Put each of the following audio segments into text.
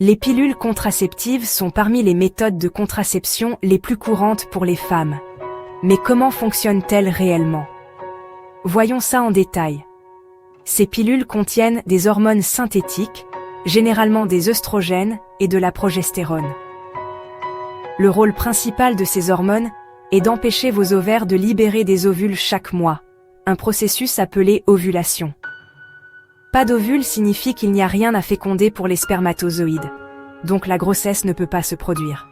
Les pilules contraceptives sont parmi les méthodes de contraception les plus courantes pour les femmes. Mais comment fonctionnent-elles réellement? Voyons ça en détail. Ces pilules contiennent des hormones synthétiques, généralement des œstrogènes et de la progestérone. Le rôle principal de ces hormones est d'empêcher vos ovaires de libérer des ovules chaque mois, un processus appelé ovulation. Pas d'ovule signifie qu'il n'y a rien à féconder pour les spermatozoïdes, donc la grossesse ne peut pas se produire.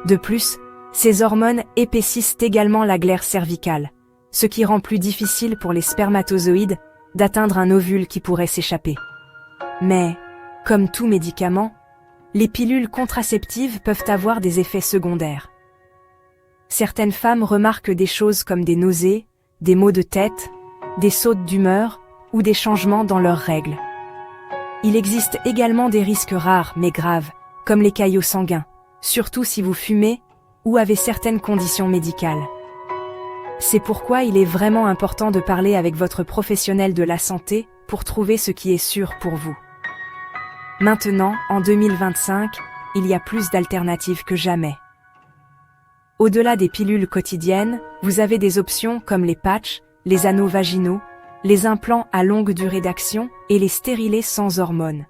De plus, ces hormones épaississent également la glaire cervicale, ce qui rend plus difficile pour les spermatozoïdes d'atteindre un ovule qui pourrait s'échapper. Mais, comme tout médicament, les pilules contraceptives peuvent avoir des effets secondaires. Certaines femmes remarquent des choses comme des nausées, des maux de tête, des sautes d'humeur ou des changements dans leurs règles. Il existe également des risques rares mais graves, comme les caillots sanguins, surtout si vous fumez ou avez certaines conditions médicales. C'est pourquoi il est vraiment important de parler avec votre professionnel de la santé pour trouver ce qui est sûr pour vous. Maintenant, en 2025, il y a plus d'alternatives que jamais. Au-delà des pilules quotidiennes, vous avez des options comme les patchs, les anneaux vaginaux, les implants à longue durée d'action et les stérilés sans hormones.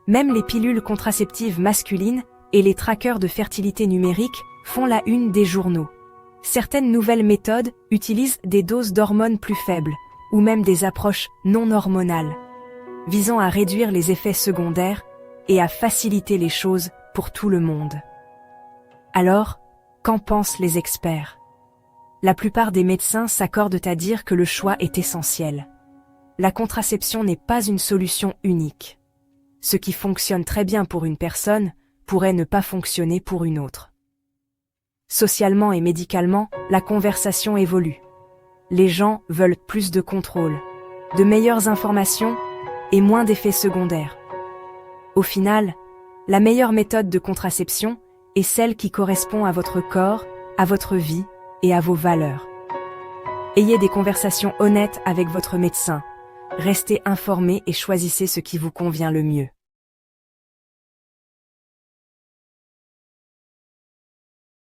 Même les pilules contraceptives masculines et les trackers de fertilité numérique font la une des journaux. Certaines nouvelles méthodes utilisent des doses d'hormones plus faibles, ou même des approches non hormonales, visant à réduire les effets secondaires et à faciliter les choses pour tout le monde. Alors, qu'en pensent les experts? La plupart des médecins s'accordent à dire que le choix est essentiel. La contraception n'est pas une solution unique. Ce qui fonctionne très bien pour une personne pourrait ne pas fonctionner pour une autre. Socialement et médicalement, la conversation évolue. Les gens veulent plus de contrôle, de meilleures informations et moins d'effets secondaires. Au final, la meilleure méthode de contraception est celle qui correspond à votre corps, à votre vie et à vos valeurs. Ayez des conversations honnêtes avec votre médecin. Restez informés et choisissez ce qui vous convient le mieux.